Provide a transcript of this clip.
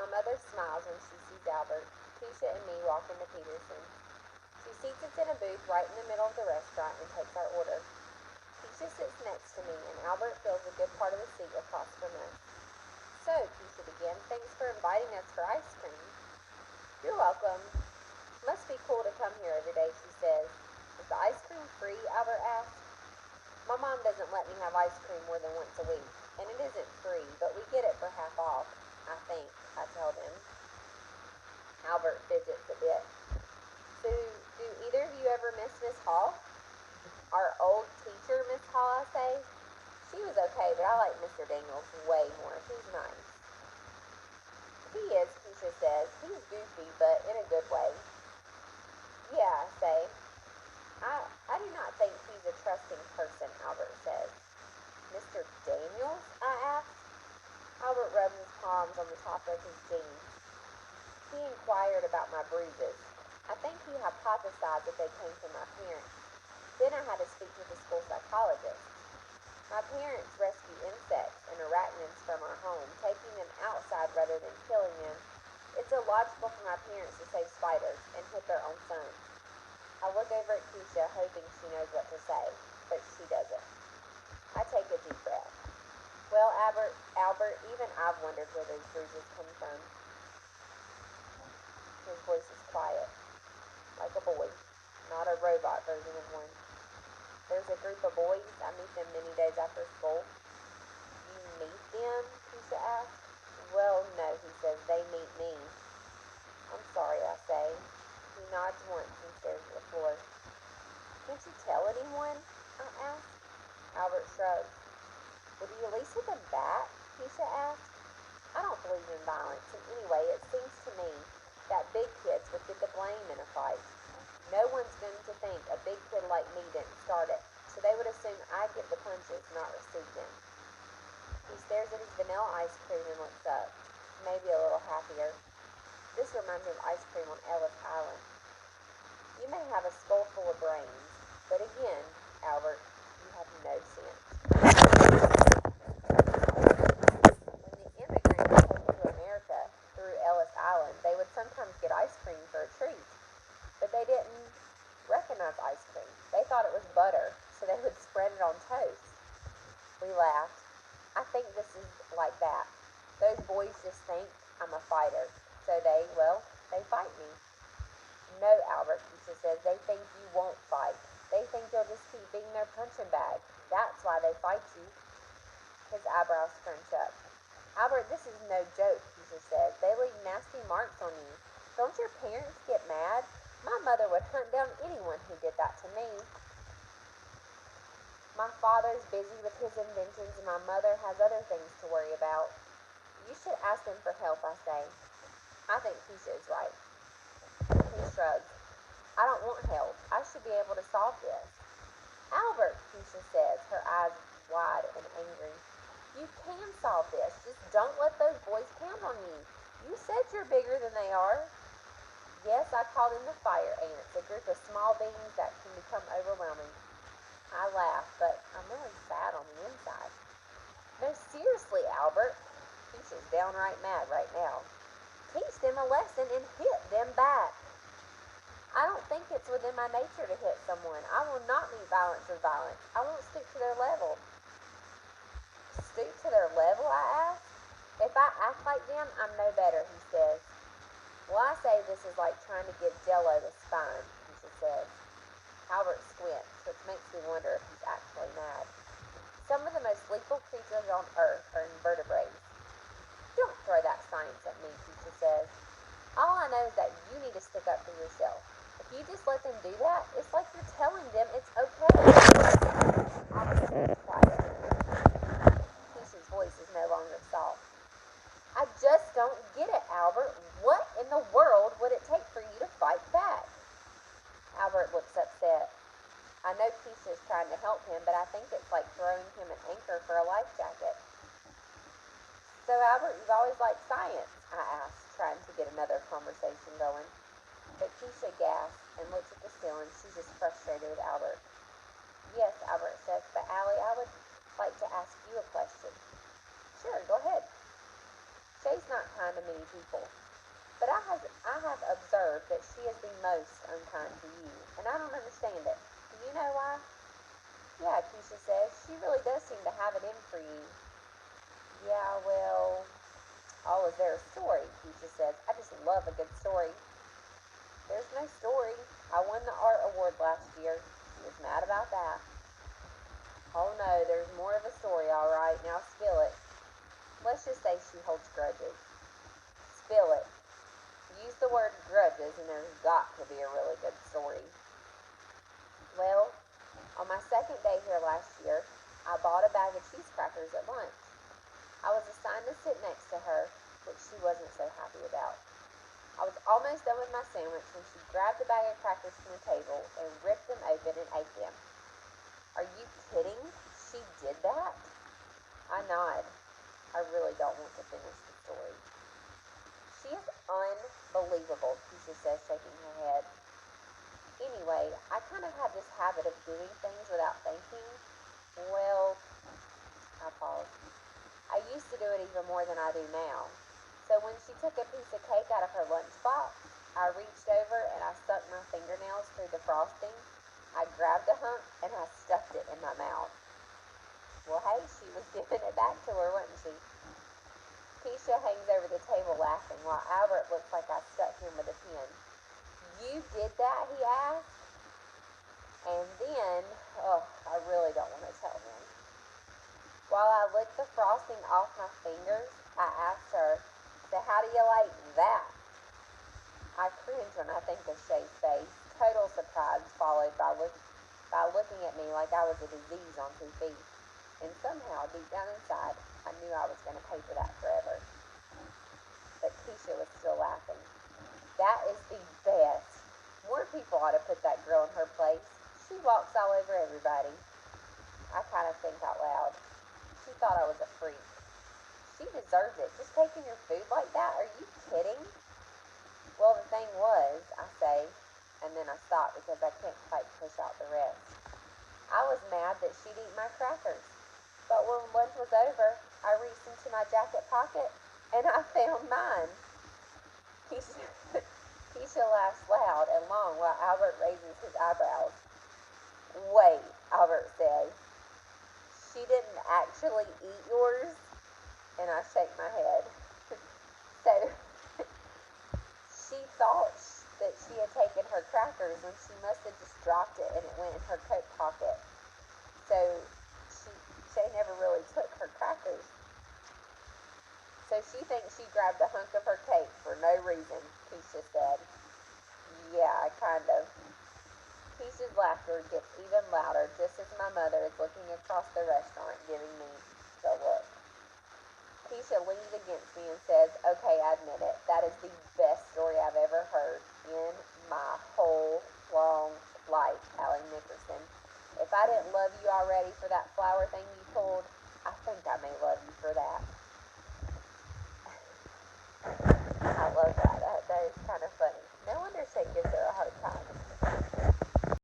My mother smiles when she sees Albert. Keisha and me walk into Peterson's. She seats us in a booth right in the middle of the restaurant and takes our order. Keisha sits next to me, and Albert fills a good part of the seat across from us. So, Keisha begins, thanks for inviting us for ice cream. You're welcome. Must be cool to come here every day, she says. Is the ice cream free? Albert asks. My mom doesn't let me have ice cream more than once a week, and it isn't free, but we get it for half off, I think, I tell them. Albert fidgets a bit. So, do either of you ever miss Miss Hall? Our old teacher, Miss Hall, I say. She was okay, but I like Mr. Daniels way more. He's nice. He is, Keisha says. He's goofy, but in a good way. Yeah, I say. I do not think he's a trusting person, Albert says. Mr. Daniels? I ask. Albert rubs his palms on the top of his jeans. He inquired about my bruises. I think he hypothesized that they came from my parents. Then I had to speak with the school psychologist. My parents rescue insects and arachnids from our home, taking them outside rather than killing them. It's illogical for my parents to save spiders and hit their own sons. I look over at Keisha, hoping she knows what to say, but she doesn't. I take a deep breath. Well, Albert, even I've wondered where those bruises come from. His voice is quiet, like a boy, not a robot version of one. There's a group of boys. I meet them many days after school. You meet them? Keisha asks. Well, no, he says. They meet me. I'm sorry, I say. He nods once and stares at the floor. Can't you tell anyone? I ask. Albert shrugs. Would you at least hit them back? Keisha asks. I don't believe in violence, and anyway, it seems to me that big kids would get the blame in a fight. No one's going to think a big kid like me didn't start it, so they would assume I give the punches, not receive them. He stares at his vanilla ice cream and looks up, maybe a little happier. This reminds me of ice cream on Ellis Island. You may have a skull full of brains, but again, Albert, you have no sense. When the immigrants came to America through Ellis Island, they would sometimes get ice cream for a treat. But they didn't recognize ice cream. They thought it was butter, so they would spread it on toast. We laughed. I think this is like that. Those boys just think I'm a fighter, so they fight me. No, Albert, Keisha says, they think you won't fight. They think you'll just keep being their punching bag. That's why they fight you. His eyebrows scrunch up. Albert, this is no joke, Keisha says. They leave nasty marks on you. Don't your parents get mad? My mother would hunt down anyone who did that to me. My father's busy with his inventions and my mother has other things to worry about. You should ask them for help, I say. I think Keisha is right. He shrugs. I don't want help. I should be able to solve this. Albert, Keisha says, her eyes wide and angry. You can solve this. Just don't let those boys count on you. You said you're bigger than they are. Yes, I call them the fire ants, a group of small beings that can become overwhelming. I laugh, but I'm really sad on the inside. No, seriously, Albert. Keisha's downright mad right now. Teach them a lesson and hit them back. I don't think it's within my nature to hit someone. I will not meet violence with violence. I won't stoop to their level. Stoop to their level, I ask? If I act like them, I'm no better, he says. Well, I say this is like trying to give Jello a spine, Keisha says. Albert squints, which makes me wonder if he's actually mad. Some of the most lethal creatures on Earth are invertebrates. Don't throw that science at me, Keisha says. All I know is that you need to stick up for yourself. If you just let them do that, it's like you're telling them it's okay. Albert is quiet. Keisha's voice is no longer soft. I just don't get it, Albert. What in the world would it take for you to fight back? Albert looks upset. I know Keisha's trying to help him, but I think it's like throwing him an anchor for a life jacket. So, Albert, you've always liked science, I asked, trying to get another conversation going. But Keisha gasps and looks at the ceiling. She's just frustrated with Albert. Yes, Albert says, but Allie, I would like to ask you a question. Sure, go ahead. Shay's not kind to many people, but I have observed that she is the most unkind to you, and I don't understand it. Do you know why? Yeah, Keisha says, she really does seem to have it in for you. Yeah, well, oh, is there a story? Keisha says, I just love a good story. There's no story. I won the art award last year. She was mad about that. Oh no, there's more of a story, alright. Now spill it. Let's just say she holds grudges. Spill it. Use the word grudges and there's got to be a really good story. Well, on my second day here last year, I bought a bag of cheese crackers at lunch. I was assigned to sit next to her, which she wasn't so happy about. I was almost done with my sandwich when she grabbed the bag of crackers from the table and ripped them open and ate them. Are you kidding? She did that? I nod. I really don't want to finish the story. She is unbelievable, Keisha says, shaking her head. Anyway, I kind of had this habit of doing things without thinking. Well, I paused. I used to do it even more than I do now. So when she took a piece of cake out of her lunchbox, I reached over and I stuck my fingernails through the frosting. I grabbed a hunk and I stuffed it in my mouth. Well, hey, she was giving it back to her, wasn't she? Keisha hangs over the table laughing while Albert looks like I stuck him with a pin. You did that? He asked. And then, I really don't want to tell him. While I licked the frosting off my fingers, I asked her, so how do you like that? I cringe when I think of Shay's face, total surprise followed by looking at me like I was a disease on 2 feet. And somehow, deep down inside, I knew I was going to pay for that forever. But Keisha was still laughing. That is the best. More people ought to put that girl in her place. She walks all over everybody. I kind of think out loud. She thought I was a freak. She deserves it. Just taking your food like that? Are you kidding? Well, the thing was, I say, and then I stop because I can't quite push out the rest. I was mad that she'd eat my crackers. But when lunch was over, I reached into my jacket pocket and I found mine. Keisha laughs loud and long while Albert raises his eyebrows. Wait, Albert said. She didn't actually eat yours? And I shake my head. So, she thought that she had taken her crackers when she must have just dropped it and it went in her coat pocket. So, Shay never really took her crackers. So she thinks she grabbed a hunk of her cake for no reason, Keisha said. Yeah, kind of. Keisha's laughter gets even louder just as my mother is looking across the restaurant giving me the look. Keisha leans against me and